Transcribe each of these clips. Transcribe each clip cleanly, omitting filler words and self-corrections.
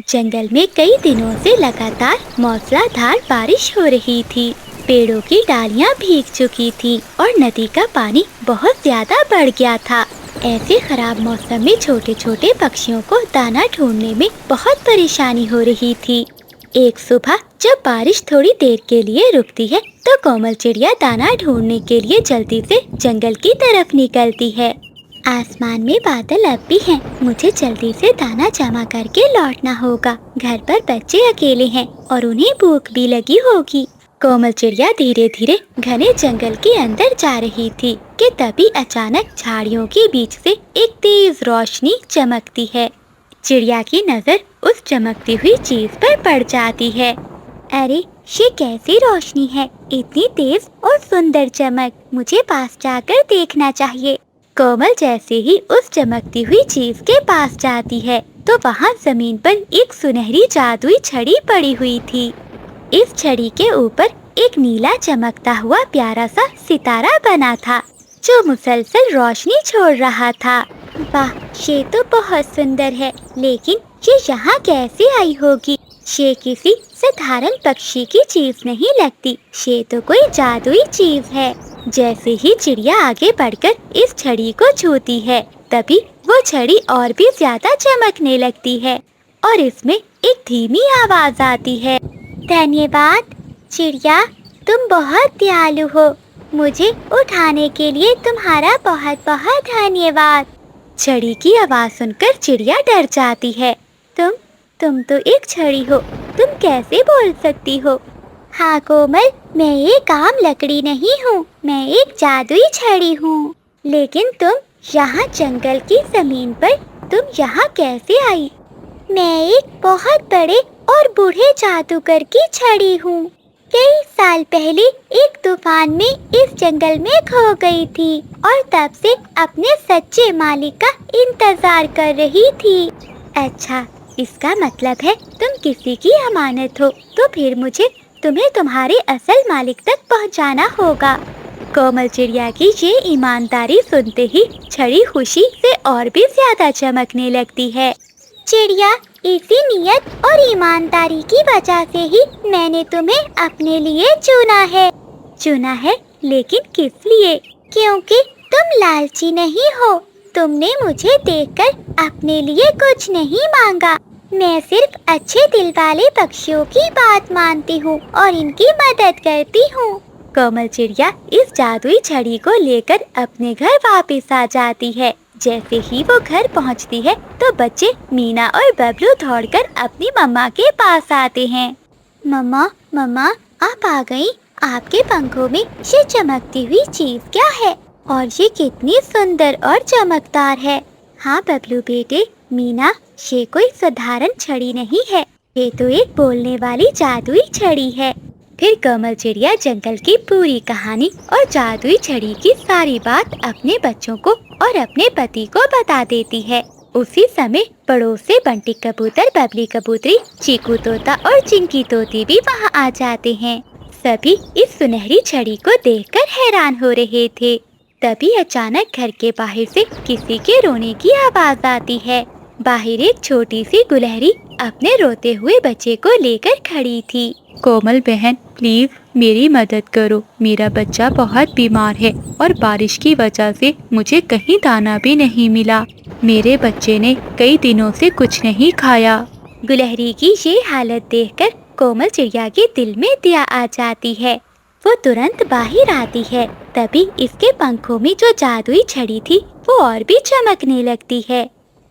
जंगल में कई दिनों से लगातार मूसलाधार बारिश हो रही थी। पेड़ों की डालियां भीग चुकी थी और नदी का पानी बहुत ज्यादा बढ़ गया था। ऐसे खराब मौसम में छोटे छोटे पक्षियों को दाना ढूंढने में बहुत परेशानी हो रही थी। एक सुबह जब बारिश थोड़ी देर के लिए रुकती है तो कोमल चिड़िया दाना ढूंढने के लिए जल्दी से जंगल की तरफ निकलती है। आसमान में बादल अब भी हैं। मुझे जल्दी से दाना जमा करके लौटना होगा। घर पर बच्चे अकेले हैं और उन्हें भूख भी लगी होगी। कोमल चिड़िया धीरे धीरे घने जंगल के अंदर जा रही थी कि तभी अचानक झाड़ियों के बीच से एक तेज रोशनी चमकती है। चिड़िया की नजर उस चमकती हुई चीज पर पड़ जाती है। अरे, ये कैसी रोशनी है, इतनी तेज और सुंदर चमक। मुझे पास जाकर देखना चाहिए। कोमल जैसे ही उस चमकती हुई चीज के पास जाती है तो वहाँ जमीन पर एक सुनहरी जादुई छड़ी पड़ी हुई थी। इस छड़ी के ऊपर एक नीला चमकता हुआ प्यारा सा सितारा बना था जो मुसलसल रोशनी छोड़ रहा था। वाह, ये तो बहुत सुंदर है, लेकिन ये यहाँ कैसे आई होगी? ये किसी साधारण पक्षी की चीज नहीं लगती, ये तो कोई जादुई चीज है। जैसे ही चिड़िया आगे बढ़कर इस छड़ी को छूती है तभी वो छड़ी और भी ज्यादा चमकने लगती है और इसमें एक धीमी आवाज आती है। धन्यवाद चिड़िया, तुम बहुत दयालु हो। मुझे उठाने के लिए तुम्हारा बहुत बहुत धन्यवाद। छड़ी की आवाज सुनकर चिड़िया डर जाती है। तुम तो एक छड़ी हो, तुम कैसे बोल सकती हो? हाँ कोमल, मैं एक आम लकड़ी नहीं हूँ, मैं एक जादुई छड़ी हूँ। लेकिन तुम यहाँ जंगल की जमीन पर, तुम यहाँ कैसे आई? मैं एक बहुत बड़े और बूढ़े जादूगर की छड़ी हूँ। कई साल पहले एक तूफान में इस जंगल में खो गई थी और तब से अपने सच्चे मालिक का इंतजार कर रही थी। अच्छा, इसका मतलब है तुम किसी की अमानत हो, तो फिर मुझे तुम्हें तुम्हारे असल मालिक तक पहुंचाना होगा। कोमल चिड़िया की ये ईमानदारी सुनते ही छड़ी खुशी से और भी ज्यादा चमकने लगती है। चिड़िया, इसी नियत और ईमानदारी की वजह से ही मैंने तुम्हें अपने लिए चुना है, लेकिन किस लिए? क्योंकि तुम लालची नहीं हो। तुमने मुझे देखकर अपने लिए कुछ नहीं मांगा। मैं सिर्फ अच्छे दिल वाले पक्षियों की बात मानती हूँ और इनकी मदद करती हूँ। कोमल चिड़िया इस जादुई छड़ी को लेकर अपने घर वापस आ जाती है। जैसे ही वो घर पहुँचती है तो बच्चे मीना और बबलू दौड़कर अपनी मम्मा के पास आते हैं। मम्मा, आप आ गई। आपके पंखों में ये चमकती हुई चीज क्या है? और ये कितनी सुंदर और चमकदार है। हाँ बबलू बेटे, मीना, ये कोई साधारण छड़ी नहीं है, ये तो एक बोलने वाली जादुई छड़ी है। फिर कोमल चिड़िया जंगल की पूरी कहानी और जादुई छड़ी की सारी बात अपने बच्चों को और अपने पति को बता देती है। उसी समय पड़ोस से बंटी कबूतर, बबली कबूतरी, चीकू तोता और चिंकी तोती भी वहाँ आ जाते हैं। सभी इस सुनहरी छड़ी को देखकर हैरान हो रहे थे। तभी अचानक घर के बाहर से किसी के रोने की आवाज आती है। बाहर एक छोटी सी गुलहरी अपने रोते हुए बच्चे को लेकर खड़ी थी। कोमल बहन, प्लीज मेरी मदद करो। मेरा बच्चा बहुत बीमार है और बारिश की वजह से मुझे कहीं दाना भी नहीं मिला। मेरे बच्चे ने कई दिनों से कुछ नहीं खाया। गुलहरी की ये हालत देखकर कोमल चिड़िया के दिल में दया आ जाती है। वो तुरंत बाहर आती है। तभी इसके पंखों में जो जादुई छड़ी थी वो और भी चमकने लगती है।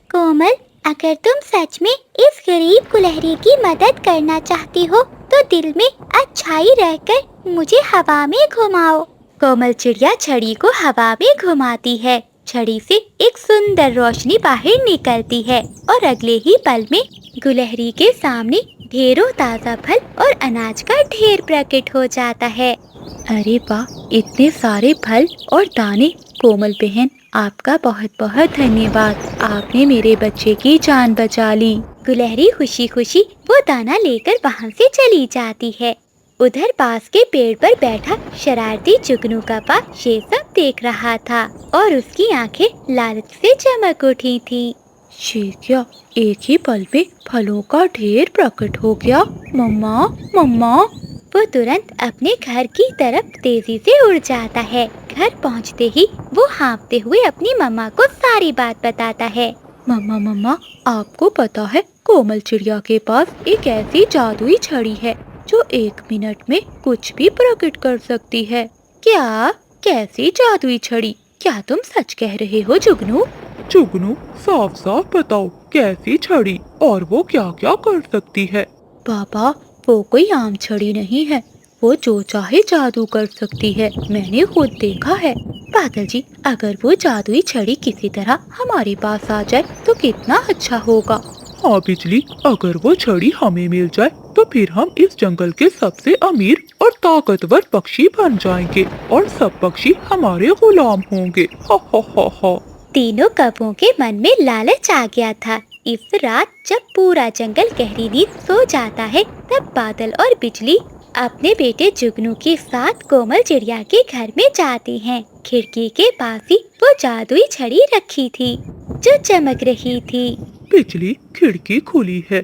कोमल, अगर तुम सच में इस गरीब गुलहरी की मदद करना चाहती हो तो दिल में अच्छाई रहकर मुझे हवा में घुमाओ। कोमल चिड़िया छड़ी को हवा में घुमाती है। छड़ी से एक सुंदर रोशनी बाहर निकलती है और अगले ही पल में गुलहरी के सामने ढेरों ताज़ा फल और अनाज का ढेर प्रकट हो जाता है। अरे वाह, इतने सारे फल और दाने। कोमल बहन, आपका बहुत बहुत धन्यवाद। आपने मेरे बच्चे की जान बचा ली। गुलहरी खुशी खुशी वो दाना लेकर वहाँ से चली जाती है। उधर पास के पेड़ पर बैठा शरारती जुगनू का पास ये सब देख रहा था और उसकी आंखें लालच से चमक उठी थी। ये क्या, एक ही पल में फलों का ढेर प्रकट हो गया। मम्मा, मम्मा। वो तुरंत अपने घर की तरफ तेजी से उड़ जाता है। घर पहुंचते ही वो हाँफते हुए अपनी मम्मा को सारी बात बताता है। मम्मा, मम्मा, आपको पता है कोमल चिड़िया के पास एक ऐसी जादुई छड़ी है जो 1 मिनट में कुछ भी प्रकट कर सकती है। क्या? कैसी जादुई छड़ी? क्या तुम सच कह रहे हो जुगनू? जुगनू, साफ साफ बताओ कैसी छड़ी और वो क्या क्या कर सकती है। पापा, वो कोई आम छड़ी नहीं है। वो जो चाहे जादू कर सकती है, मैंने खुद देखा है। बादल जी, अगर वो जादुई छड़ी किसी तरह हमारे पास आ जाए तो कितना अच्छा होगा। हाँ बिजली, अगर वो छड़ी हमें मिल जाए तो फिर हम इस जंगल के सबसे अमीर और ताकतवर पक्षी बन जाएंगे और सब पक्षी हमारे गुलाम होंगे। हा हा हा हा। तीनों कौवों के मन में लालच आ गया था। इस रात जब पूरा जंगल गहरी नींद सो जाता है, तब बादल और बिजली अपने बेटे जुगनू के साथ कोमल चिड़िया के घर में जाते हैं। खिड़की के पास ही वो जादुई छड़ी रखी थी जो चमक रही थी। बिजली, खिड़की खुली है,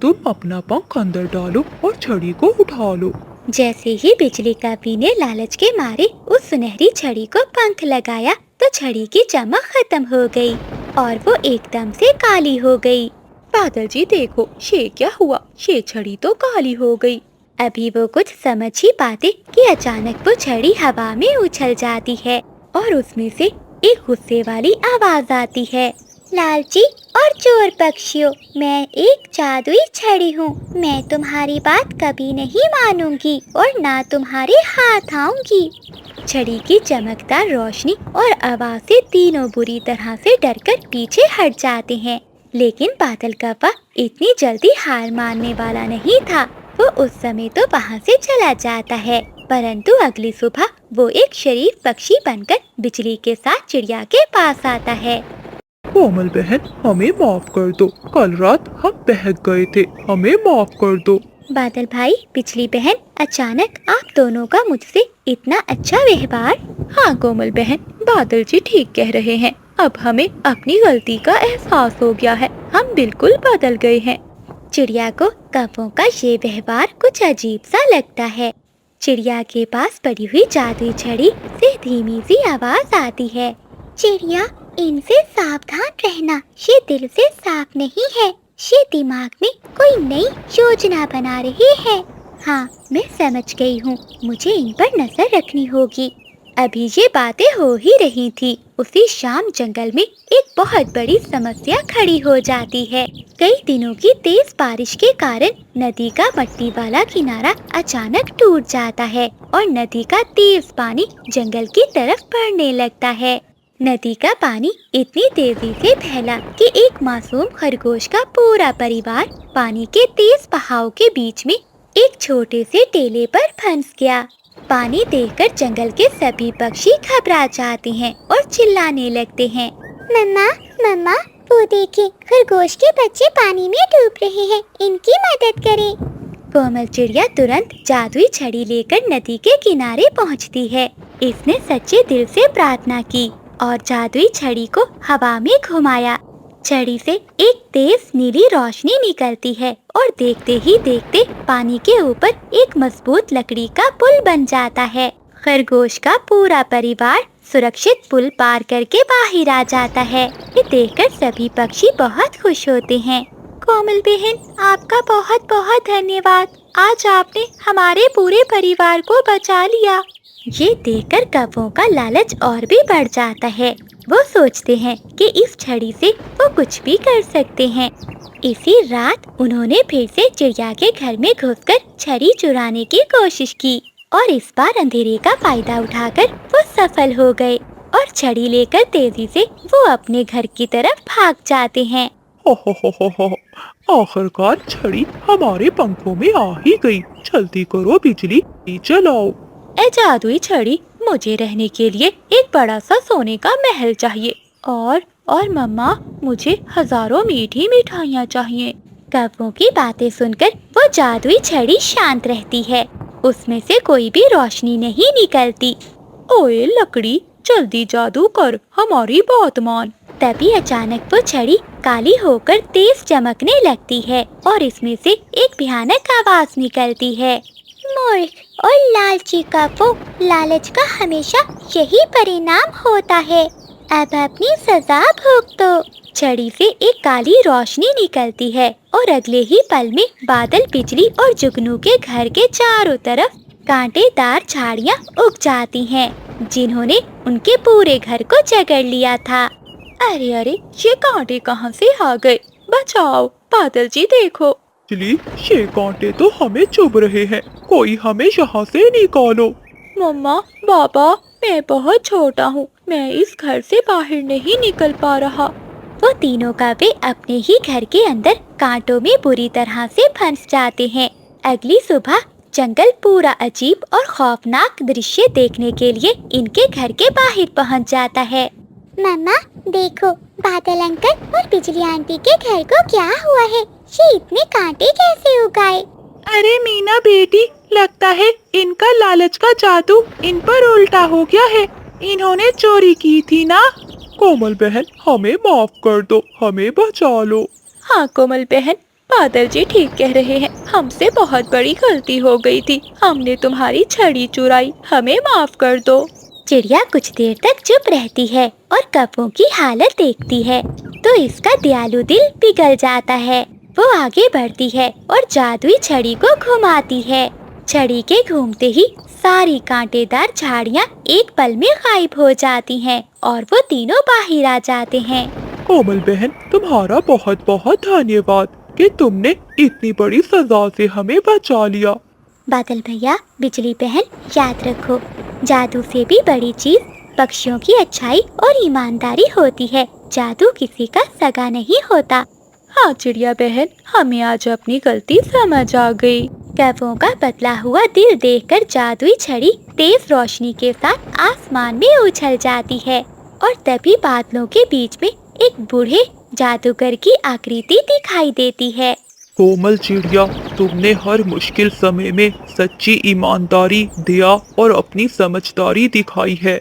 तुम अपना पंख अंदर डालो और छड़ी को उठा लो। जैसे ही बिजली कवि ने लालच के मारे उस सुनहरी छड़ी को पंख लगाया तो छड़ी की चमक खत्म हो गई और वो एकदम से काली हो गई। बादल जी देखो, ये क्या हुआ? ये छड़ी तो काली हो गई। अभी वो कुछ समझ ही पाते कि अचानक वो छड़ी हवा में उछल जाती है और उसमें से एक गुस्से वाली आवाज आती है। लालची और चोर पक्षियों, मैं एक जादुई छड़ी हूँ। मैं तुम्हारी बात कभी नहीं मानूंगी और ना तुम्हारे हाथ आऊंगी। छड़ी की चमकदार रोशनी और आवाज से तीनों बुरी तरह से डरकर पीछे हट जाते हैं। लेकिन बादल कौवा इतनी जल्दी हार मानने वाला नहीं था। वो उस समय तो वहाँ से चला जाता है, परंतु अगली सुबह वो एक शरीफ पक्षी बनकर बिजली के साथ चिड़िया के पास आता है। कोमल बहन, हमें माफ कर दो, कल रात हम बहक गए थे, हमें माफ कर दो। बादल भाई, बिजली बहन, अचानक आप दोनों का मुझसे इतना अच्छा व्यवहार। हाँ कोमल बहन, बादल जी ठीक कह रहे हैं। अब हमें अपनी गलती का एहसास हो गया है, हम बिल्कुल बदल गए हैं। चिड़िया को कौवों का ये व्यवहार कुछ अजीब सा लगता है। चिड़िया के पास पड़ी हुई जादुई छड़ी से धीमी सी आवाज आती है। चिड़िया, इनसे सावधान रहना, ये दिल से साफ नहीं है, ये दिमाग में कोई नई योजना बना रही है। हाँ, मैं समझ गई हूँ, मुझे इन पर नजर रखनी होगी। अभी ये बातें हो ही रही थी, उसी शाम जंगल में एक बहुत बड़ी समस्या खड़ी हो जाती है। कई दिनों की तेज बारिश के कारण नदी का मट्टी वाला किनारा अचानक टूट जाता है और नदी का तेज पानी जंगल की तरफ बढ़ने लगता है। नदी का पानी इतनी तेजी से फैला कि एक मासूम खरगोश का पूरा परिवार पानी के तेज बहाव के बीच में एक छोटे से टेले पर फंस गया। पानी देखकर जंगल के सभी पक्षी घबरा जाते हैं और चिल्लाने लगते हैं। मम्मा, मम्मा, वो देखिए, खरगोश के बच्चे पानी में डूब रहे हैं, इनकी मदद करें। कोमल चिड़िया तुरंत जादुई छड़ी लेकर नदी के किनारे पहुंचती है। इसने सच्चे दिल से प्रार्थना की और जादुई छड़ी को हवा में घुमाया। छड़ी से एक तेज नीली रोशनी निकलती है और देखते ही देखते पानी के ऊपर एक मजबूत लकड़ी का पुल बन जाता है। खरगोश का पूरा परिवार सुरक्षित पुल पार करके बाहर आ जाता है। ये देखकर सभी पक्षी बहुत खुश होते हैं। कोमल बहन, आपका बहुत बहुत धन्यवाद। आज आपने हमारे पूरे परिवार को बचा लिया। ये देखकर कौवों का लालच और भी बढ़ जाता है। वो सोचते हैं कि इस छड़ी से वो कुछ भी कर सकते हैं। इसी रात उन्होंने फिर से चिड़िया के घर में घुसकर छड़ी चुराने की कोशिश की और इस बार अंधेरे का फायदा उठाकर वो सफल हो गए और छड़ी लेकर तेजी से वो अपने घर की तरफ भाग जाते हैं। आखिरकार छड़ी हमारे पंखों में आ ही गई। जल्दी करो बिजली, चलाओ। ए जादुई छड़ी, मुझे रहने के लिए एक बड़ा सा सोने का महल चाहिए और मम्मा, मुझे हजारों मीठी मिठाइयाँ चाहिए। कौवों की बातें सुनकर वो जादुई छड़ी शांत रहती है। उसमें से कोई भी रोशनी नहीं निकलती। ओए लकड़ी, जल्दी जादू कर, हमारी बात मान। तभी अचानक वो छड़ी काली होकर तेज चमकने लगती है और इसमें से एक भयानक आवाज निकलती है। मूर्ख और लालची का वो, लालच का हमेशा यही परिणाम होता है। अब अपनी सजा भुगतो। छड़ी से एक काली रोशनी निकलती है और अगले ही पल में बादल, बिजली और जुगनू के घर के चारों तरफ कांटेदार झाड़ियाँ उग जाती हैं, जिन्होंने उनके पूरे घर को जकड़ लिया था। अरे अरे, ये कांटे कहाँ से आ गए? बचाओ, बादल जी देखो। बिजली, ये कांटे तो हमें चुभ रहे हैं, कोई हमें यहाँ से निकालो। मम्मा, पापा, मैं बहुत छोटा हूँ, मैं इस घर से बाहर नहीं निकल पा रहा। वो तीनों कौवे अपने ही घर के अंदर कांटों में बुरी तरह से फंस जाते हैं। अगली सुबह जंगल पूरा अजीब और खौफनाक दृश्य देखने के लिए इनके घर के बाहर पहुंच जाता है। मम्मा देखो, बादल अंकल और बिजली आंटी के घर को क्या हुआ है? ये इतने कांटे कैसे उगाए? अरे मीना बेटी, लगता है इनका लालच का जादू इन पर उल्टा हो गया है। इन्होंने चोरी की थी ना। कोमल बहन, हमें माफ कर दो, हमें बचा लो। हाँ कोमल बहन, बादल जी ठीक कह रहे हैं, हमसे बहुत बड़ी गलती हो गई थी, हमने तुम्हारी छड़ी चुराई, हमें माफ कर दो। चिड़िया कुछ देर तक चुप रहती है और कौवों की हालत देखती है तो इसका दयालु दिल पिघल जाता है। वो आगे बढ़ती है और जादुई छड़ी को घुमाती है। छड़ी के घूमते ही सारी कांटेदार झाड़ियाँ एक पल में गायब हो जाती हैं और वो तीनों बाहर आ जाते हैं। कोमल बहन, तुम्हारा बहुत बहुत धन्यवाद कि तुमने इतनी बड़ी सजा से हमें बचा लिया। बादल भैया, बिजली बहन, याद रखो, जादू से भी बड़ी चीज पक्षियों की अच्छाई और ईमानदारी होती है। जादू किसी का सगा नहीं होता। हाँ चिड़िया बहन, हमें आज अपनी गलती समझ आ गई। कौवों का बदला हुआ दिल देखकर जादुई छड़ी तेज रोशनी के साथ आसमान में उछल जाती है और तभी बादलों के बीच में एक बूढ़े जादूगर की आकृति दिखाई देती है। कोमल चिड़िया, तुमने हर मुश्किल समय में सच्ची ईमानदारी, दया और अपनी समझदारी दिखाई है।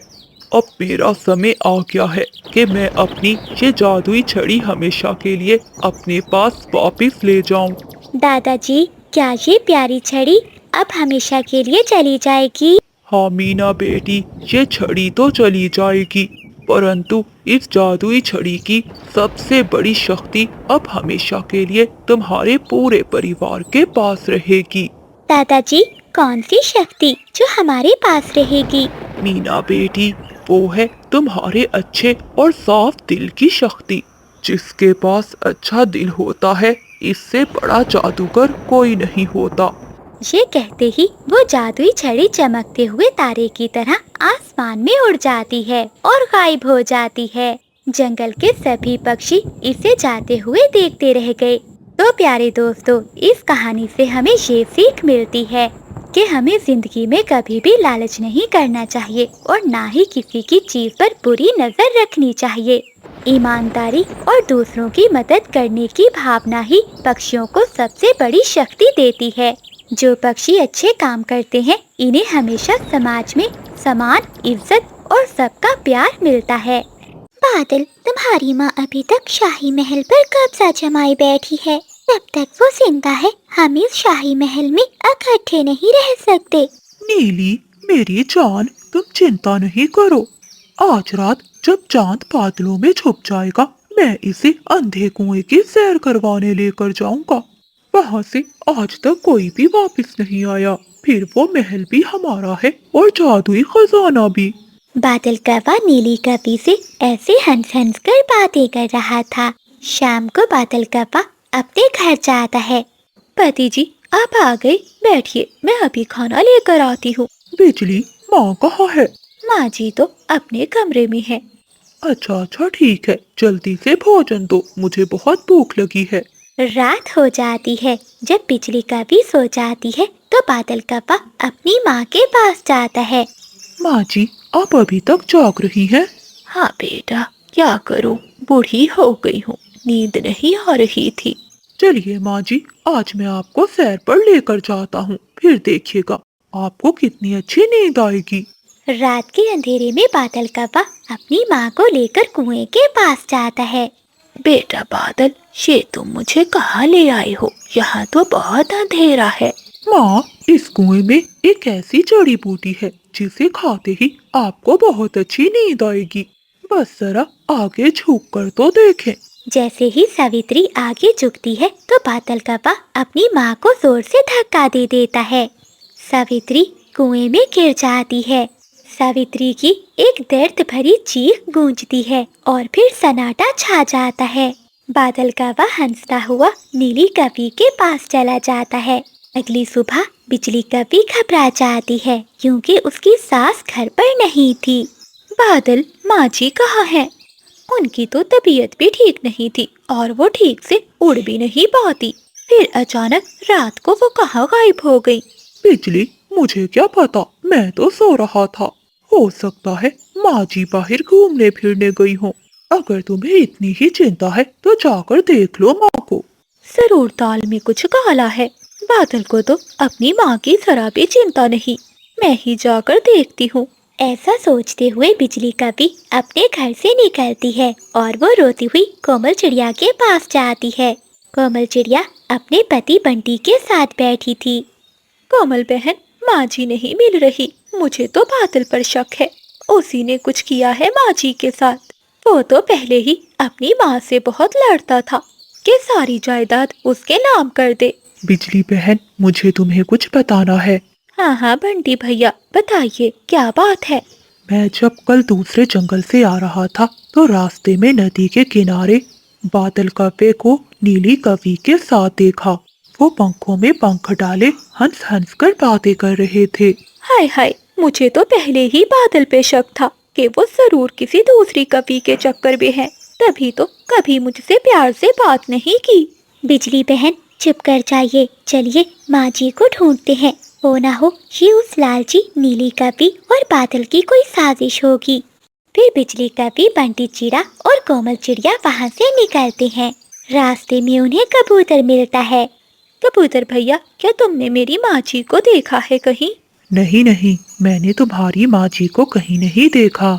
अब मेरा समय आ गया है कि मैं अपनी ये जादुई छड़ी हमेशा के लिए अपने पास वापस ले जाऊं। दादाजी, क्या ये प्यारी छड़ी अब हमेशा के लिए चली जाएगी? हाँ मीना बेटी, ये छड़ी तो चली जाएगी, परंतु इस जादुई छड़ी की सबसे बड़ी शक्ति अब हमेशा के लिए तुम्हारे पूरे परिवार के पास रहेगी। दादाजी, कौन सी शक्ति जो हमारे पास रहेगी? मीना बेटी, वो है तुम्हारे अच्छे और साफ दिल की शक्ति। जिसके पास अच्छा दिल होता है, इससे बड़ा जादूगर कोई नहीं होता। ये कहते ही वो जादुई छड़ी चमकते हुए तारे की तरह आसमान में उड़ जाती है और गायब हो जाती है। जंगल के सभी पक्षी इसे जाते हुए देखते रह गए। तो प्यारे दोस्तों, इस कहानी से हमें ये सीख मिलती है कि हमें जिंदगी में कभी भी लालच नहीं करना चाहिए और ना ही किसी की चीज पर बुरी नजर रखनी चाहिए। ईमानदारी और दूसरों की मदद करने की भावना ही पक्षियों को सबसे बड़ी शक्ति देती है। जो पक्षी अच्छे काम करते हैं, इन्हें हमेशा समाज में समान इज्जत और सबका प्यार मिलता है। बादल, तुम्हारी माँ अभी तक शाही महल पर कब्जा जमाए बैठी है। जब तक वो जिंदा है, हम इस शाही महल में इकट्ठे नहीं रह सकते। नीली मेरी जान, तुम चिंता नहीं करो। आज रात जब चांद बादलों में छुप जाएगा, मैं इसे अंधे कुएं की सैर करवाने लेकर जाऊंगा। वहाँ से आज तक कोई भी वापस नहीं आया। फिर वो महल भी हमारा है और जादुई खजाना भी। बादल कौवा नीली कौवी से ऐसे हंस हंस कर बातें कर रहा था। शाम को बादल कौवा अपने घर जाता है। पति जी, आप आ गए, बैठिए, मैं अभी खाना लेकर आती हूँ। बिजली, माँ कहाँ है? माँ जी तो अपने कमरे में है। अच्छा ठीक है, जल्दी से भोजन दो, मुझे बहुत भूख लगी है। रात हो जाती है। जब बिजली कौवी सो जाती है तो बादल कौवा अपनी माँ के पास जाता है। माँ जी, आप अभी तक जाग रही हैं? हाँ बेटा, क्या करूँ, बूढ़ी हो गई हूँ, नींद नहीं आ रही थी। चलिए माँ जी, आज मैं आपको सैर पर लेकर जाता हूँ, फिर देखिएगा आपको कितनी अच्छी नींद आएगी। रात के अंधेरे में बादल कौवा अपनी माँ को लेकर कुएं के पास जाता है। बेटा बादल, ये तुम मुझे कहाँ ले आए हो? यहाँ तो बहुत अंधेरा है। माँ, इस कुएं में एक ऐसी जड़ी बूटी है जिसे खाते ही आपको बहुत अच्छी नींद आएगी। बस जरा आगे झुक कर तो देखें। जैसे ही सावित्री आगे झुकती है तो बादल कौवा अपनी माँ को जोर से धक्का दे देता है। सावित्री कुएं में गिर जाती है। सावित्री की एक दर्द भरी चीख गूंजती है और फिर सन्नाटा छा जाता है। बादल कौवा हंसता हुआ नीली कवि के पास चला जाता है। अगली सुबह बिजली कवि घबरा जाती है क्योंकि उसकी सास घर पर नहीं थी। बादल, माँ जी कहाँ हैं? उनकी तो तबीयत भी ठीक नहीं थी और वो ठीक से उड़ भी नहीं पाती। फिर अचानक रात को वो कहाँ गायब हो गई? बिजली, मुझे क्या पता, मैं तो सो रहा था। हो सकता है माँ जी बाहर घूमने फिरने गई हो। अगर तुम्हें इतनी ही चिंता है तो जाकर देख लो माँ को। जरूर दाल में कुछ काला है। बादल को तो अपनी माँ की जरा भी चिंता नहीं। मैं ही जाकर देखती हूँ। ऐसा सोचते हुए बिजली कवि अपने घर से निकलती है और वो रोती हुई कोमल चिड़िया के पास जाती है। कोमल चिड़िया अपने पति बंटी के साथ बैठी थी। कोमल बहन, माँ जी नहीं मिल रही। मुझे तो बादल पर शक है। उसी ने कुछ किया है माँ जी के साथ। वो तो पहले ही अपनी माँ से बहुत लड़ता था कि सारी जायदाद उसके नाम कर दे। बिजली बहन, मुझे तुम्हें कुछ बताना है। हाँ हाँ बंटी भैया, बताइए क्या बात है। मैं जब कल दूसरे जंगल से आ रहा था तो रास्ते में नदी के किनारे बादल कौवे को नीली कवि के साथ देखा। वो पंखों में पंख डाले हंस हंस कर बातें कर रहे थे। हाय हाय, मुझे तो पहले ही बादल पे शक था कि वो जरूर किसी दूसरी कवि के चक्कर में है। तभी तो कभी मुझसे प्यार से बात नहीं की। बिजली बहन चुप कर जाइए, चलिए माँ जी को ढूंढते हैं। हो ना हो ये उस लालची नीली कवि और बादल की कोई साजिश होगी। फिर बिजली कवि, बंटी चिड़ा और कोमल चिड़िया वहाँ से निकलते हैं। रास्ते में उन्हें कबूतर मिलता है। कबूतर भैया, क्या तुमने मेरी माँ जी को देखा है कहीं? नहीं नहीं, मैंने तुम्हारी माँ जी को कहीं नहीं देखा।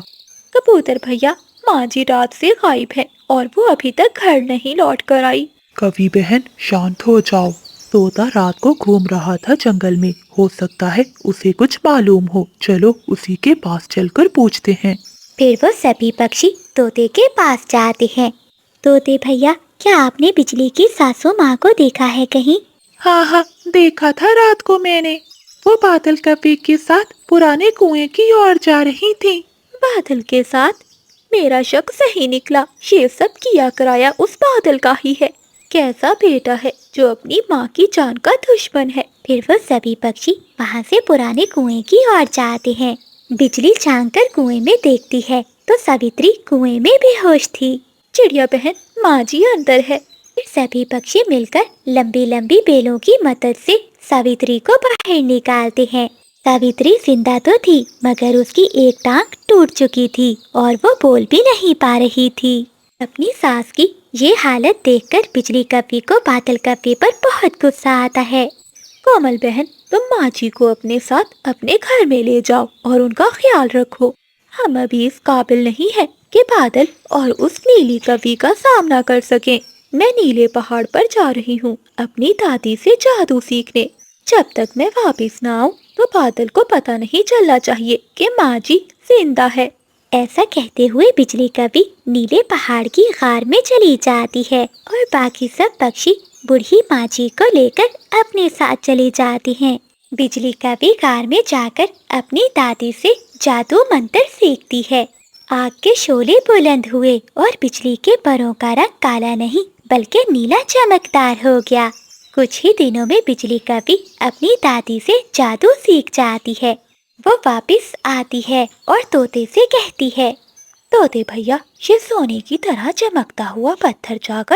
कबूतर भैया, माँ जी रात से गायब है और वो अभी तक घर नहीं लौट कर आई। कवि बहन, शांत हो जाओ। तोता रात को घूम रहा था जंगल में। हो सकता है उसे कुछ मालूम हो। चलो उसी के पास चलकर पूछते हैं। फिर वो सभी पक्षी तोते के पास जाते हैं। तोते भैया, क्या आपने बिजली की सासू माँ को देखा है कहीं? हाँ हाँ, देखा था रात को मैंने। वो बादल कवि के साथ पुराने कुएं की ओर जा रही थी। बादल के साथ? मेरा शक सही निकला। ये सब किया कराया उस बादल का ही है। कैसा बेटा है जो अपनी माँ की जान का दुश्मन है। फिर वो सभी पक्षी वहाँ से पुराने कुएं की ओर जाते हैं। बिजली झांक कर कुएं में देखती है तो सावित्री कुएं में बेहोश थी। चिड़िया बहन, माँ जी अंदर है। फिर सभी पक्षी मिलकर लंबी लंबी बेलों की मदद से सावित्री को बाहर निकालते हैं। सावित्री जिंदा तो थी मगर उसकी एक टांग टूट चुकी थी और वो बोल भी नहीं पा रही थी। अपनी सास की ये हालत देखकर बिजली कवि को बादल कवि पर बहुत गुस्सा आता है। कोमल बहन, तुम माँ जी को अपने साथ अपने घर में ले जाओ और उनका ख्याल रखो। हम अभी इस काबिल नहीं है कि बादल और उस नीली कवि का सामना कर सकें। मैं नीले पहाड़ पर जा रही हूँ अपनी दादी से जादू सीखने। जब तक मैं वापस ना आऊँ तो बादल को पता नहीं चलना चाहिए कि माँ जी जिंदा है। ऐसा कहते हुए बिजली कवि नीले पहाड़ की गार में चली जाती है और बाकी सब पक्षी बूढ़ी माँ जी को लेकर अपने साथ चले जाते हैं। बिजली कवि गार में जाकर अपनी दादी से जादू मंत्र सीखती है। आग के शोले बुलंद हुए और बिजली के परों का रंग काला नहीं बल्कि नीला चमकदार हो गया। कुछ ही दिनों में बिजली कवि अपनी दादी से जादू सीख जाती है। वो वापस आती है और तोते से कहती है, तोते भैया, ये सोने की तरह चमकता हुआ पत्थर जाकर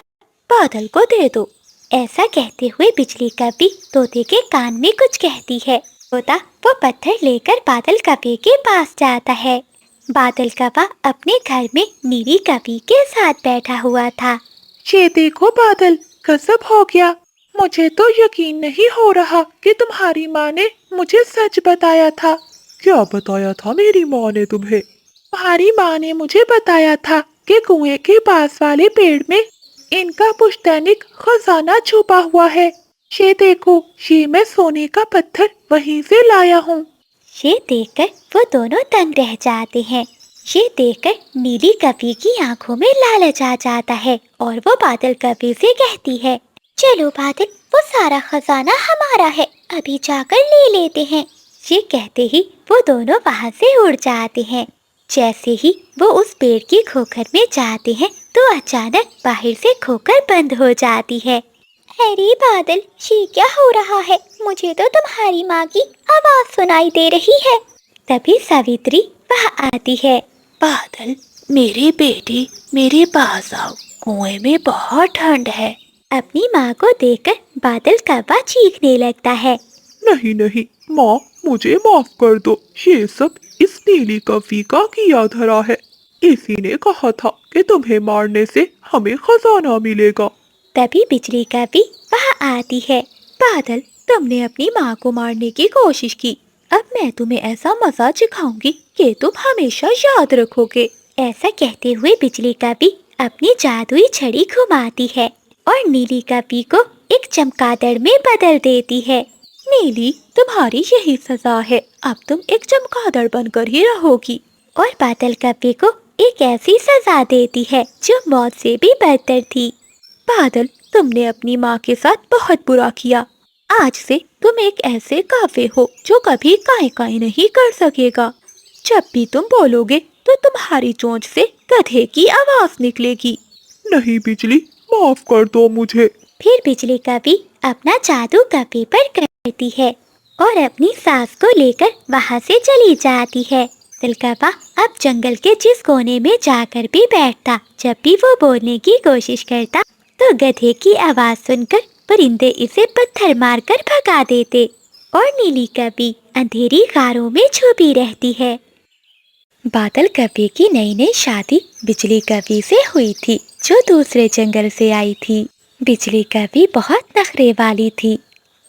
बादल को दे दो। ऐसा कहते हुए बिजली कवि तोते के कान में कुछ कहती है। तोता वो पत्थर लेकर बादल कवि के पास जाता है। बादल कौवा अपने घर में नीली कवि के साथ बैठा हुआ था। ये देखो बादल, गजब हो गया। मुझे तो यकीन नहीं हो रहा कि तुम्हारी माँ ने मुझे सच बताया था। क्या बताया था मेरी माँ ने तुम्हें? तुम्हारी माँ ने मुझे बताया था कि कुएं के पास वाले पेड़ में इनका पुश्तैनिक खजाना छुपा हुआ है। ये देखो, ये मैं सोने का पत्थर वहीं से लाया हूँ। ये देखकर वो दोनों दंग रह जाते हैं। ये देखकर नीली कपी की आंखों में लालच आ जाता है और वो बादल कपी से कहती है, चलो बादल, वो सारा खजाना हमारा है, अभी जाकर ले लेते हैं। ये कहते ही वो दोनों वहाँ से उड़ जाते हैं। जैसे ही वो उस पेड़ की खोखर में जाते हैं तो अचानक बाहर से खोखर बंद हो जाती है। अरे बादल, ये क्या हो रहा है? मुझे तो तुम्हारी माँ की आवाज सुनाई दे रही है। तभी सावित्री वहाँ आती है। बादल, मेरी बेटी, मेरे पास आओ, कुएं में बहुत ठंड है। अपनी माँ को देखकर बादल कौवा चीखने लगता है। नहीं नहीं माँ, मुझे माफ कर दो। ये सब इस नीली कफी का किया धरा है। इसी ने कहा था कि तुम्हें मारने से हमें खजाना मिलेगा। तभी बिजली कपी वहाँ आती है। बादल, तुमने अपनी माँ को मारने की कोशिश की। अब मैं तुम्हें ऐसा मजा सिखाऊंगी कि तुम हमेशा याद रखोगे। ऐसा कहते हुए बिजली कपी अपनी जादुई छड़ी घुमाती है और नीली कपी को एक चमगादड़ में बदल देती है। नीली, तुम्हारी यही सजा है। अब तुम एक चमगादड़ बनकर ही रहोगी। और बादल कपी को एक ऐसी सजा देती है जो मौत से भी बदतर थी। बादल, तुमने अपनी माँ के साथ बहुत बुरा किया। आज से तुम एक ऐसे काफे हो जो कभी काई काई नहीं कर सकेगा। जब भी तुम बोलोगे तो तुम्हारी चोंच से गधे की आवाज निकलेगी। नहीं बिजली, माफ कर दो मुझे। फिर बिजली कपी अपना जादू कपी पर करती है और अपनी सास को लेकर वहाँ से चली जाती है। तिलकपा अब जंगल के जिस कोने में जाकर भी बैठता, जब भी वो बोलने की कोशिश करता तो गधे की आवाज सुनकर परिंदे इसे पत्थर मारकर भगा देते और नीली कपी अंधेरी गारों में छुपी रहती है। बादल कपी की नई नई शादी बिजली कपी से हुई थी, जो दूसरे जंगल से आई थी। बिजली कपी बहुत नखरे वाली थी।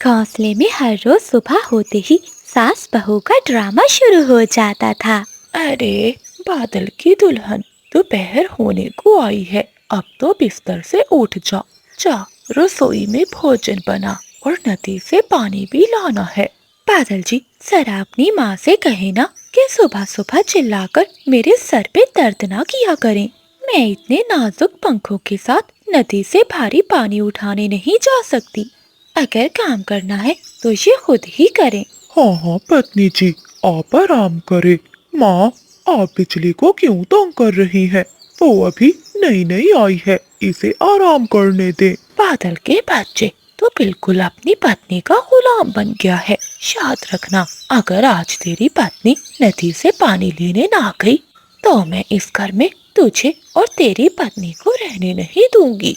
घोंसले में हर रोज सुबह होते ही सास बहू का ड्रामा शुरू हो जाता था। अरे बादल की दुल्हन, दोपहर होने को आई है। अब तो बिस्तर से उठ जा। जा, रसोई में भोजन बना और नदी से पानी भी लाना है। बादल जी, जरा अपनी माँ से कहे ना कि सुबह सुबह चिल्लाकर मेरे सर पे दर्द ना किया करें। मैं इतने नाजुक पंखों के साथ नदी से भारी पानी उठाने नहीं जा सकती। अगर काम करना है तो ये खुद ही करें। हाँ हाँ पत्नी जी, आप आराम करे। माँ, आप बिजली को क्यों तंग कर रही हैं? वो अभी नई नई आई है, इसे आराम करने दे। बादल के बच्चे, तो बिल्कुल अपनी पत्नी का गुलाम बन गया है। याद रखना, अगर आज तेरी पत्नी नदी से पानी लेने ना गई तो मैं इस घर में तुझे और तेरी पत्नी को रहने नहीं दूंगी।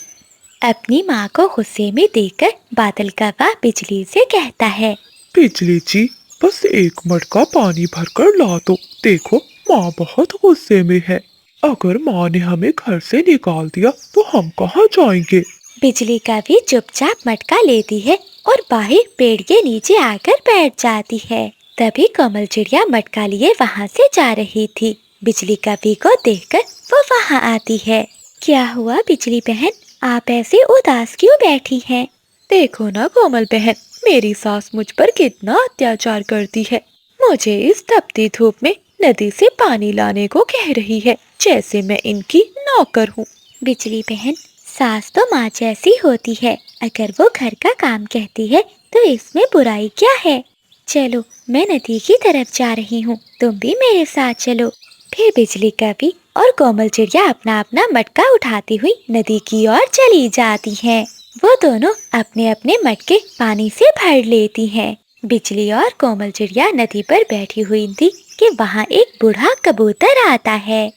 अपनी माँ को गुस्से में देखकर बादल कौवा बिजली से कहता है, बिजली जी, बस एक मटका पानी भरकर ला दो। देखो, माँ बहुत गुस्से में है। अगर माँ ने हमें घर से निकाल दिया तो हम कहाँ जाएंगे? बिजली कपी चुपचाप मटका लेती है और बाहर पेड़ के नीचे आकर बैठ जाती है। तभी कमल चिड़िया मटका लिए वहाँ से जा रही थी। बिजली कपी को देखकर वो वहाँ आती है। क्या हुआ बिजली बहन, आप ऐसे उदास क्यों बैठी हैं? देखो ना कोमल बहन, मेरी सास मुझ पर कितना अत्याचार करती है। मुझे इस तपती धूप में नदी से पानी लाने को कह रही है, जैसे मैं इनकी नौकर हूँ। बिजली बहन, सास तो माँ जैसी होती है। अगर वो घर का काम कहती है तो इसमें बुराई क्या है? चलो, मैं नदी की तरफ जा रही हूँ, तुम भी मेरे साथ चलो। फिर बिजली कपी और कोमल चिड़िया अपना अपना मटका उठाती हुई नदी की ओर चली जाती हैं। वो दोनों अपने अपने मटके पानी से भर लेती हैं। बिजली और कोमल चिड़िया नदी पर बैठी हुई थी कि वहाँ एक बूढ़ा कबूतर आता है।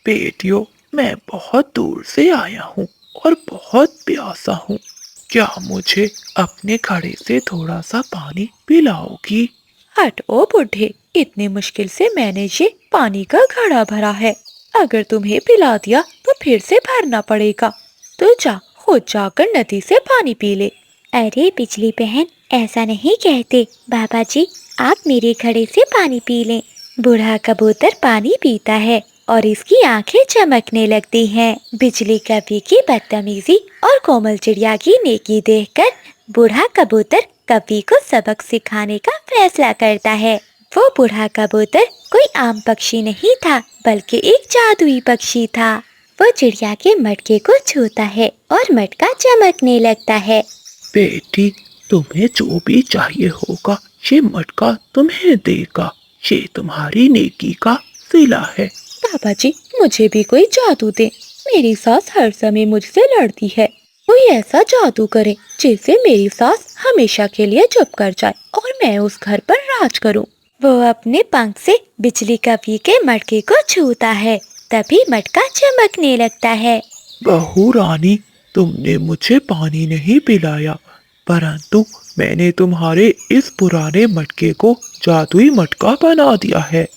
बेटियों, मैं बहुत दूर से आया हूँ और बहुत प्यासा हूँ। क्या मुझे अपने घड़े से थोड़ा सा पानी पिलाओगी? हट ओ बूढ़े, इतनी मुश्किल से मैंने ये पानी का घड़ा भरा है। अगर तुम्हें पिला दिया तो फिर से भरना पड़ेगा। तो जा, खुद जाकर नदी से पानी पी ले। अरे बिजली बहन, ऐसा नहीं कहते। बाबा जी, आप मेरे घड़े से पानी पी लें। बूढ़ा कबूतर पानी पीता है और इसकी आंखें चमकने लगती हैं। बिजली कवि की बदतमीजी और कोमल चिड़िया की नेकी देखकर बूढ़ा कबूतर कवि को सबक सिखाने का फैसला करता है। वो बूढ़ा कबूतर कोई आम पक्षी नहीं था, बल्कि एक जादुई पक्षी था। वो चिड़िया के मटके को छूता है और मटका चमकने लगता है। बेटी, तुम्हें जो भी चाहिए होगा ये मटका तुम्हें देगा। ये तुम्हारी नेकी का सिला है। पापा जी, मुझे भी कोई जादू दे। मेरी सास हर समय मुझसे लड़ती है। कोई ऐसा जादू करे जिससे मेरी सास हमेशा के लिए चुप कर जाए और मैं उस घर पर राज करूं। वो अपने पंख से बिजली कवि के मटके को छूता है, तभी मटका चमकने लगता है। बहू रानी, तुमने मुझे पानी नहीं पिलाया, परंतु मैंने तुम्हारे इस पुराने मटके को जादुई मटका बना दिया है।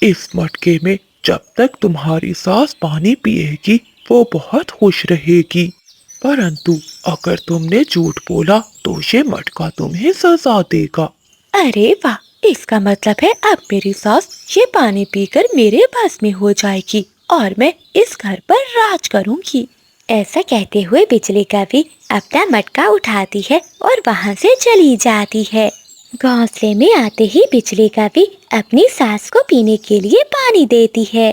इस मटके में जब तक तुम्हारी सास पानी पिएगी वो बहुत खुश रहेगी, परंतु अगर तुमने झूठ बोला तो ये मटका तुम्हें सजा देगा। अरे वाह, इसका मतलब है अब मेरी सास ये पानी पीकर मेरे बस में हो जाएगी और मैं इस घर पर राज करूंगी। ऐसा कहते हुए बिजली कवि अपना मटका उठाती है और वहाँ से चली जाती है। घोंसले में आते ही बिजली कवि अपनी सास को पीने के लिए पानी देती है।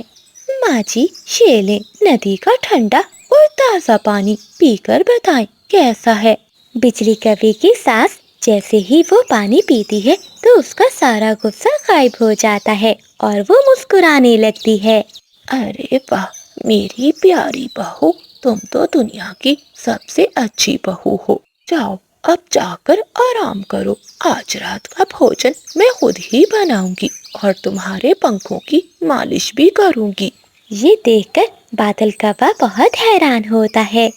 माँ जी, ये लें नदी का ठंडा और ताज़ा पानी, पीकर बताएं कैसा है। बिजली कवि की सास जैसे ही वो पानी पीती है तो उसका सारा गुस्सा गायब हो जाता है और वो मुस्कुराने लगती है। अरे वाह, मेरी प्यारी बहू, तुम तो दुनिया की सबसे अच्छी बहू हो। जाओ, अब जाकर आराम करो। आज रात का भोजन मैं खुद ही बनाऊंगी और तुम्हारे पंखों की मालिश भी करूंगी। ये देखकर बादल कौवा बहुत हैरान होता है।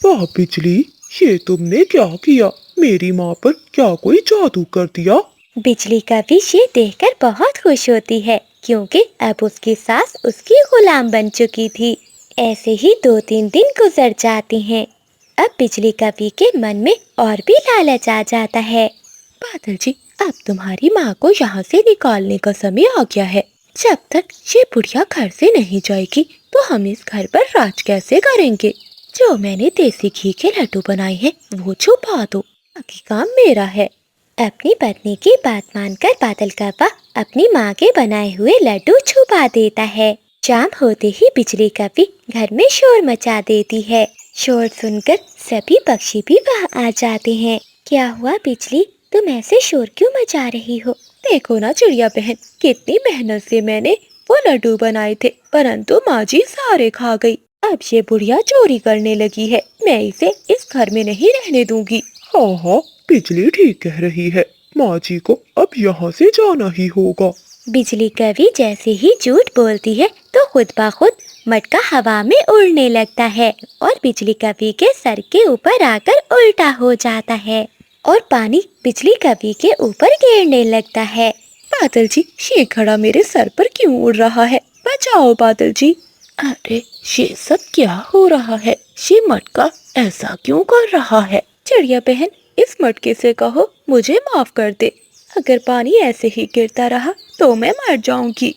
वाह बिजली, ये तुमने क्या किया? मेरी माँ पर क्या कोई जादू कर दिया? बिजली कवि ये देखकर बहुत खुश होती है, क्योंकि अब उसकी सास उसकी गुलाम बन चुकी थी। ऐसे ही 2-3 दिन गुजर जाते हैं। अब बिजली कवि के मन में और भी लालच आ जाता है। बादल जी, अब तुम्हारी माँ को यहाँ से निकालने का समय आ गया है। जब तक ये बुढ़िया घर से नहीं जाएगी तो हम इस घर पर राज कैसे करेंगे। जो मैंने देसी घी के लड्डू बनाए हैं वो छुपा दो, बाकी काम मेरा है। अपनी पत्नी की बात मानकर बादल कौवा अपनी माँ के बनाए हुए लड्डू छुपा देता है। शाम होते ही बिजली कवि घर में शोर मचा देती है। शोर सुनकर सभी पक्षी भी वहाँ आ जाते हैं। क्या हुआ बिजली, तुम ऐसे शोर क्यों मचा रही हो? देखो ना चिड़िया बहन, कितनी मेहनत से मैंने वो लड्डू बनाए थे, परंतु माँ जी सारे खा गई। अब ये बुढ़िया चोरी करने लगी है। मैं इसे इस घर में नहीं रहने दूंगी। हाँ हाँ, बिजली ठीक कह रही है। माँ जी को अब यहाँ से जाना ही होगा। बिजली कवि जैसे ही झूठ बोलती है तो खुद ब खुद मटका हवा में उड़ने लगता है और बिजली कवि के सर के ऊपर आकर उल्टा हो जाता है और पानी बिजली कवि के ऊपर गिरने लगता है। बादल जी, ये घड़ा मेरे सर पर क्यों उड़ रहा है? बचाओ बादल जी। अरे, ये सब क्या हो रहा है? ये मटका ऐसा क्यों कर रहा है? चिड़िया बहन, इस मटके से कहो मुझे माफ कर दे। अगर पानी ऐसे ही गिरता रहा तो मैं मर जाऊंगी।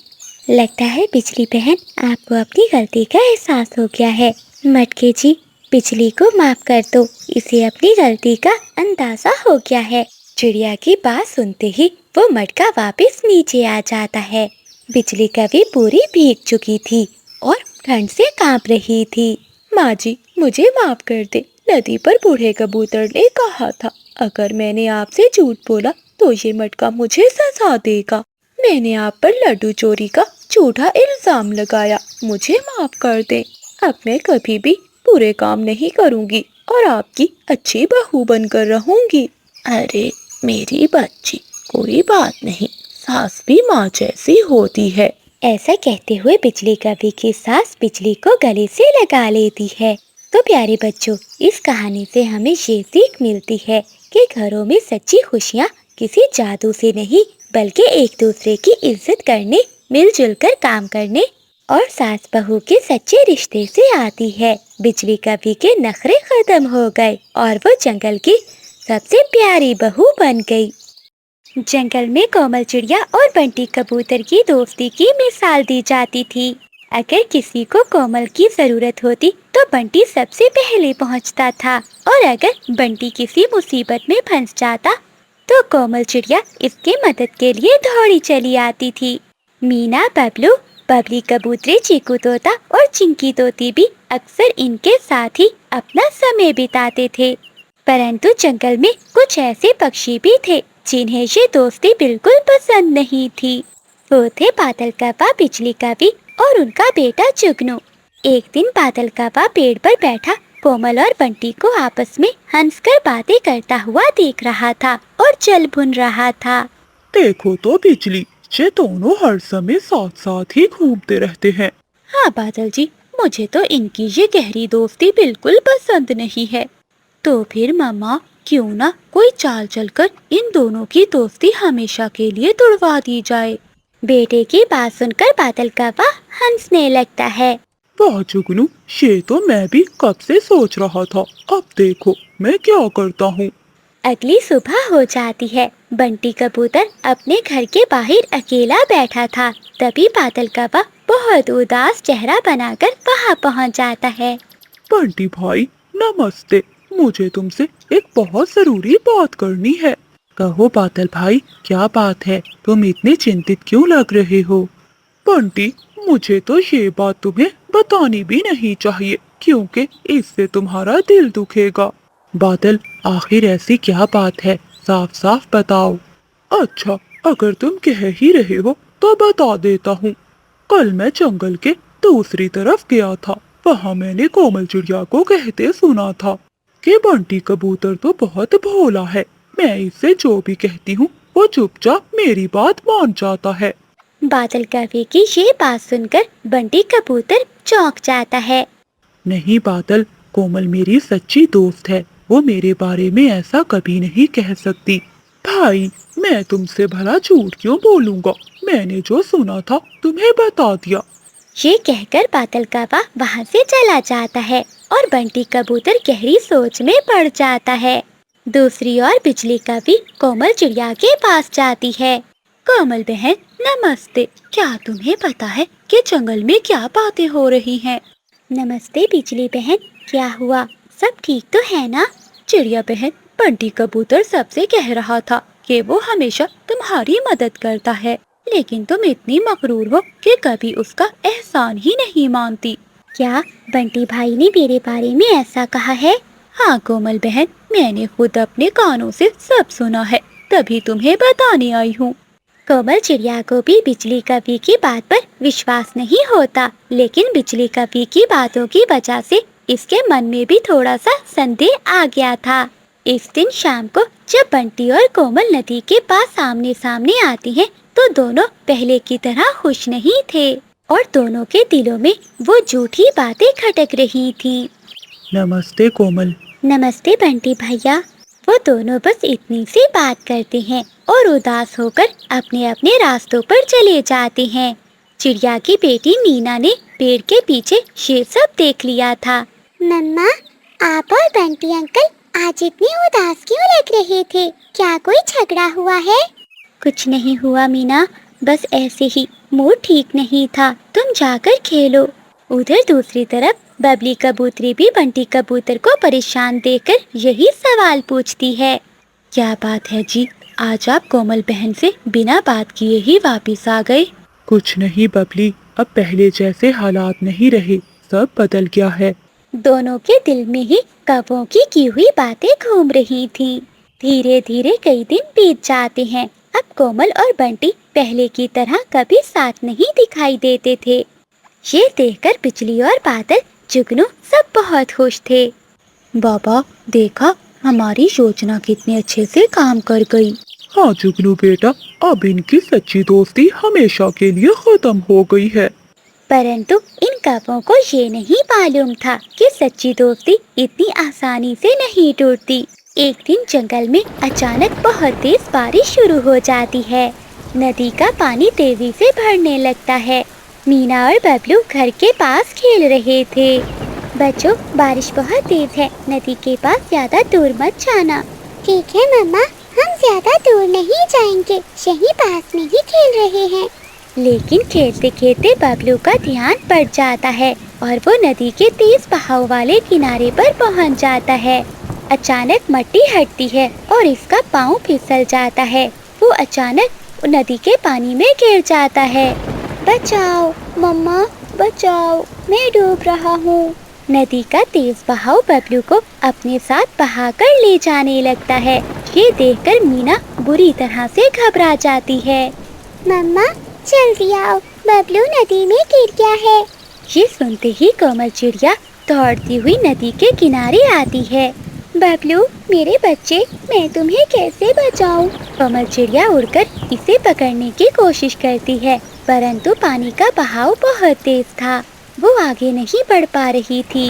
लगता है बिजली बहन, आपको अपनी गलती का एहसास हो गया है। मटके जी, बिजली को माफ कर दो, इसे अपनी गलती का अंदाजा हो गया है। चिड़िया की बात सुनते ही वो मटका वापस नीचे आ जाता है। बिजली कवि पूरी भीग चुकी थी और ठंड से कांप रही थी। माँ जी, मुझे माफ कर दे। नदी पर बूढ़े कबूतर ने कहा था, अगर मैंने आपसे झूठ बोला तो ये मटका मुझे सजा देगा। मैंने आप पर लड्डू चोरी का झूठा इल्जाम लगाया, मुझे माफ कर दे। अब मैं कभी भी बुरे काम नहीं करूंगी और आपकी अच्छी बहू बनकर रहूंगी। अरे मेरी बच्ची, कोई बात नहीं, सास भी माँ जैसी होती है। ऐसा कहते हुए बिजली कवि की सास बिजली को गले से लगा लेती है। तो प्यारे बच्चों, इस कहानी से हमें ये सीख मिलती है कि घरों में सच्ची खुशियाँ किसी जादू से नहीं, बल्कि एक दूसरे की इज्जत करने, मिलजुल कर काम करने और सास बहू के सच्चे रिश्ते से आती है। बिजली कवि के नखरे खत्म हो गए और वो जंगल की सबसे प्यारी बहू बन गई। जंगल में कोमल चिड़िया और बंटी कबूतर की दोस्ती की मिसाल दी जाती थी। अगर किसी को कोमल की जरूरत होती तो बंटी सबसे पहले पहुंचता था, और अगर बंटी किसी मुसीबत में फंस जाता तो कोमल चिड़िया इसके मदद के लिए दौड़ी चली आती थी। मीना, बबलू, बबली कबूतरी, चीकू तोता और चिंकी तोती भी अक्सर इनके साथ ही अपना समय बिताते थे। परंतु जंगल में कुछ ऐसे पक्षी भी थे जिन्हें ये दोस्ती बिल्कुल पसंद नहीं थी। वो थे बादल कौवा, बिजली कवि और उनका बेटा जुगनू। एक दिन बादल कौवा पेड़ पर बैठा कोमल और बंटी को आपस में हंसकर बातें करता हुआ देख रहा था और जल भुन रहा था। देखो तो बिजली, ये दोनों हर समय साथ साथ ही घूमते रहते हैं। हाँ बादल जी, मुझे तो इनकी ये गहरी दोस्ती बिल्कुल पसंद नहीं है। तो फिर मम्मा, क्यों ना कोई चाल चलकर इन दोनों की दोस्ती हमेशा के लिए तोड़वा दी जाए। बेटे की बात सुनकर बादल कौवा हंसने लगता है। वाह जुगनू, ये तो मैं भी कब से सोच रहा था। अब देखो मैं क्या करता हूँ। अगली सुबह हो जाती है। बंटी कबूतर अपने घर के बाहर अकेला बैठा था। तभी बादल कौवा बहुत उदास चेहरा बनाकर वहाँ पहुँच जाता है। बंटी भाई नमस्ते, मुझे तुमसे एक बहुत जरूरी बात करनी है। कहो बादल भाई, क्या बात है? तुम इतने चिंतित क्यों लग रहे हो? बंटी, मुझे तो ये बात तुम्हें बतानी भी नहीं चाहिए, क्योंकि इससे तुम्हारा दिल दुखेगा। बादल, आखिर ऐसी क्या बात है? साफ साफ बताओ। अच्छा, अगर तुम कह ही रहे हो तो बता देता हूँ। कल मैं जंगल के दूसरी तरफ गया था। वहाँ मैंने कोमल चिड़िया को कहते सुना था कि बंटी कबूतर तो बहुत भोला है। मैं इससे जो भी कहती हूँ वो चुपचाप मेरी बात मान जाता है। बादल कौवे की ये बात सुनकर बंटी कबूतर चौंक जाता है। नहीं बादल, कोमल मेरी सच्ची दोस्त है। वो मेरे बारे में ऐसा कभी नहीं कह सकती। भाई, मैं तुमसे भला झूठ क्यों बोलूँगा? मैंने जो सुना था तुम्हें बता दिया। ये कहकर बादल कौवा वहाँ से चला जाता है और बंटी कबूतर गहरी सोच में पड़ जाता है। दूसरी ओर बिजली कवि कोमल चिड़िया के पास जाती है। कोमल बहन नमस्ते, क्या तुम्हें पता है कि जंगल में क्या बातें हो रही हैं? नमस्ते बिजली बहन, क्या हुआ? सब ठीक तो है ना? चिड़िया बहन, बंटी कबूतर सबसे कह रहा था कि वो हमेशा तुम्हारी मदद करता है, लेकिन तुम इतनी मगरूर हो कि कभी उसका एहसान ही नहीं मानती। क्या बंटी भाई ने मेरे बारे में ऐसा कहा है? हाँ कोमल बहन, मैंने खुद अपने कानों से सब सुना है, तभी तुम्हें बताने आई हूँ। कोमल चिड़िया को भी बिजली कवि की बात पर विश्वास नहीं होता, लेकिन बिजली कवि की बातों की वजह से इसके मन में भी थोड़ा सा संदेह आ गया था। इस दिन शाम को जब बंटी और कोमल नदी के पास आमने सामने आती हैं, तो दोनों पहले की तरह खुश नहीं थे और दोनों के दिलों में वो झूठी बातें खटक रही थी। नमस्ते कोमल। नमस्ते बंटी भैया। वो दोनों बस इतनी सी बात करते हैं और उदास होकर अपने अपने रास्तों पर चले जाते हैं। चिड़िया की बेटी मीना ने पेड़ के पीछे ये सब देख लिया था। मम्मा, आप और बंटी अंकल आज इतने उदास क्यों लग रहे थे? क्या कोई झगड़ा हुआ है? कुछ नहीं हुआ मीना, बस ऐसे ही मूड ठीक नहीं था। तुम जाकर खेलो। उधर दूसरी तरफ बबली कबूतरी भी बंटी कबूतर को परेशान देखकर यही सवाल पूछती है। क्या बात है जी, आज आप कोमल बहन से बिना बात किए ही वापस आ गए? कुछ नहीं बबली, अब पहले जैसे हालात नहीं रहे, सब बदल गया है। दोनों के दिल में ही कौवों की हुई बातें घूम रही थी। धीरे धीरे कई दिन बीत जाते हैं। अब कोमल और बंटी पहले की तरह कभी साथ नहीं दिखाई देते थे। ये देखकर बिजली और बादल, जुगनू सब बहुत खुश थे। बाबा देखा, हमारी योजना कितने अच्छे से काम कर गई। हाँ जुगनू बेटा, अब इनकी सच्ची दोस्ती हमेशा के लिए खत्म हो गई है। परंतु इन कौवों को ये नहीं मालूम था कि सच्ची दोस्ती इतनी आसानी से नहीं टूटती। एक दिन जंगल में अचानक बहुत तेज बारिश शुरू हो जाती है। नदी का पानी तेजी से भरने लगता है। मीना और बबलू घर के पास खेल रहे थे। बच्चों, बारिश बहुत तेज है, नदी के पास ज्यादा दूर मत जाना। ठीक है मम्मा, हम ज्यादा दूर नहीं जाएंगे, यहीं पास में ही खेल रहे हैं। लेकिन खेलते खेलते बबलू का ध्यान पड़ जाता है और वो नदी के तेज बहाव वाले किनारे पर पहुंच जाता है। अचानक मिट्टी हटती है और इसका पाँव फिसल जाता है। वो अचानक नदी के पानी में गिर जाता है। बचाओ मम्मा, बचाओ, मैं डूब रहा हूँ। नदी का तेज बहाव बबलू को अपने साथ बहाकर ले जाने लगता है। ये देखकर मीना बुरी तरह से घबरा जाती है। मम्मा जल्दी आओ, बबलू नदी में गिर गया है। ये सुनते ही कोमल चिड़िया दौड़ती हुई नदी के किनारे आती है। बबलू मेरे बच्चे, मैं तुम्हें कैसे बचाऊं? कोमल चिड़िया उड़कर इसे पकड़ने की कोशिश करती है, परंतु पानी का बहाव बहुत तेज था। वो आगे नहीं बढ़ पा रही थी।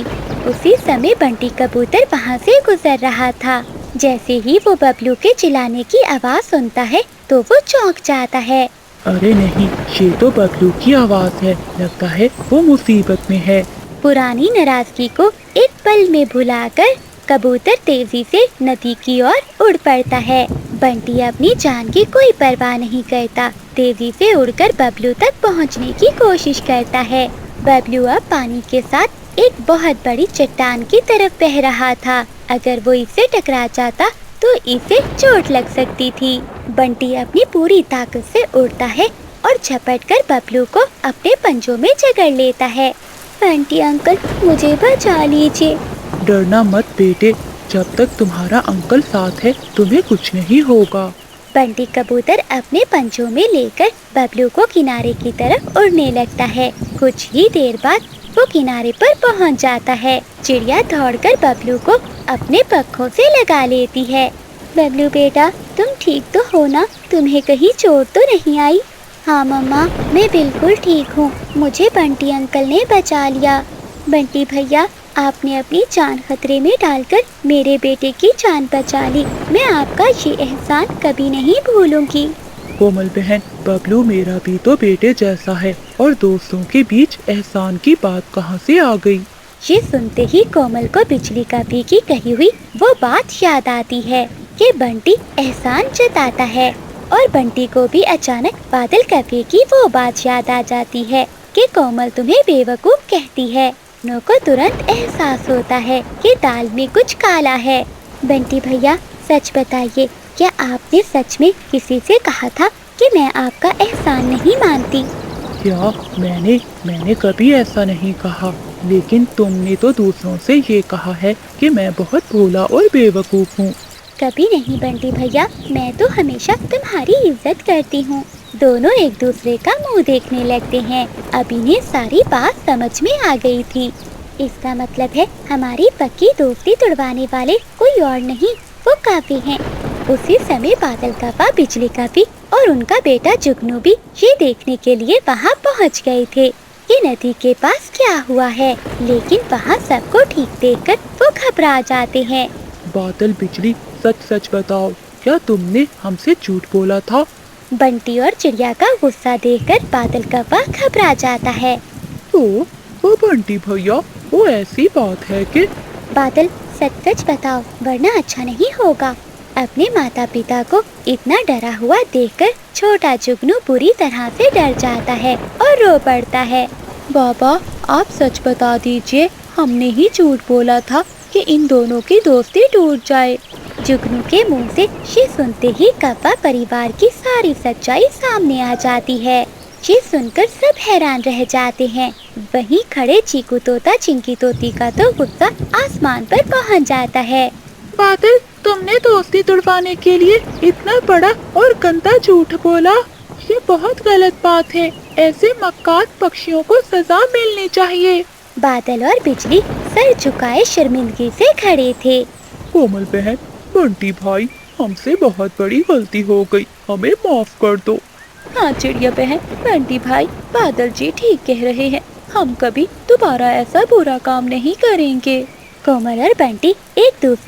उसी समय बंटी कबूतर वहाँ से गुजर रहा था। जैसे ही वो बबलू के चिल्लाने की आवाज़ सुनता है तो वो चौंक जाता है। अरे नहीं, ये तो बबलू की आवाज़ है। लगता है वो मुसीबत में है। पुरानी नाराजगी को एक पल में भुलाकर कबूतर तेजी से नदी की ओर उड़ पड़ता है। बंटी अपनी जान की कोई परवाह नहीं करता, तेजी से उड़कर बबलू तक पहुंचने की कोशिश करता है। बबलू अब पानी के साथ एक बहुत बड़ी चट्टान की तरफ बह रहा था। अगर वो इससे टकरा जाता तो इसे चोट लग सकती थी। बंटी अपनी पूरी ताकत से उड़ता है और झपटकर बबलू को अपने पंजों में जकड़ लेता है। बंटी अंकल, मुझे बचा लीजिए। डरना मत बेटे, जब तक तुम्हारा अंकल साथ है तुम्हें कुछ नहीं होगा। बंटी कबूतर अपने पंजों में लेकर बबलू को किनारे की तरफ उड़ने लगता है। कुछ ही देर बाद वो किनारे पर पहुंच जाता है। चिड़िया दौड़कर बबलू को अपने पंखों से लगा लेती है। बबलू बेटा, तुम ठीक तो हो ना? तुम्हें कहीं चोट तो नहीं आई? हाँ मम्मा, मैं बिल्कुल ठीक हूँ। मुझे बंटी अंकल ने बचा लिया। बंटी भैया, आपने अपनी जान खतरे में डालकर मेरे बेटे की जान बचा ली। मैं आपका ये एहसान कभी नहीं भूलूंगी। कोमल बहन, बबलू मेरा भी तो बेटे जैसा है और दोस्तों के बीच एहसान की बात कहाँ से आ गई? ये सुनते ही कोमल को बिजली कपी की कही हुई वो बात याद आती है कि बंटी एहसान जताता है। और बंटी को भी अचानक बादल कपी की वो बात याद आ जाती है कि कोमल तुम्हें बेवकूफ कहती है। दोनों को तुरंत एहसास होता है कि दाल में कुछ काला है। बंटी भैया, सच बताइए, क्या आपने सच में किसी से कहा था कि मैं आपका एहसान नहीं मानती? क्या मैंने कभी ऐसा नहीं कहा, लेकिन तुमने तो दूसरों से ये कहा है कि मैं बहुत भोला और बेवकूफ़ हूँ। कभी नहीं बंटी भैया, मैं तो हमेशा तुम्हारी इज्जत करती हूँ। दोनों एक दूसरे का मुंह देखने लगते हैं। अब इन्हें सारी बात समझ में आ गई थी। इसका मतलब है हमारी पक्की दोस्ती तोड़वाने वाले कोई और नहीं, वो काफी हैं। उसी समय बादल काफा, बिजली काफी और उनका बेटा जुगनू भी ये देखने के लिए वहाँ पहुँच गए थे कि नदी के पास क्या हुआ है। लेकिन वहाँ सबको ठीक देखकर वो घबरा जाते हैं। बादल, बिजली, सच सच बताओ, क्या तुमने हमसे झूठ बोला था? बंटी और चिड़िया का गुस्सा देखकर बादल काफा घबरा जाता है। तो वो बंटी भैया, वो ऐसी बात है कि बादल, सच सच बताओ वरना अच्छा नहीं होगा। अपने माता पिता को इतना डरा हुआ देखकर छोटा जुगनू बुरी तरह से डर जाता है और रो पड़ता है। बाबा, आप सच बता दीजिए, हमने ही झूठ बोला था कि इन दोनों की दोस्ती टूट जाए। जुगनू के मुंह से ये सुनते ही कप्पा परिवार की सारी सच्चाई सामने आ जाती है। ये सुनकर सब हैरान रह जाते हैं। वहीं खड़े चीकू तोता चिंकी तोती का तो गुस्सा आसमान पर पहुंच जाता है। बादल, तुमने दोस्ती तुड़वाने के लिए इतना बड़ा और गंदा झूठ बोला। ये बहुत गलत बात है। ऐसे मक्कार पक्षियों को सजा मिलनी चाहिए। बादल और बिजली सर झुकाए शर्मिंदगी से खड़े थे। कोमल बहन, बंटी भाई, हमसे बहुत बड़ी गलती हो गई, हमें माफ कर दो। हाँ चिड़िया बहन, बंटी भाई, बादल जी ठीक कह रहे हैं। हम कभी दोबारा ऐसा बुरा काम नहीं करेंगे। कोमल और बंटी एक दूसरे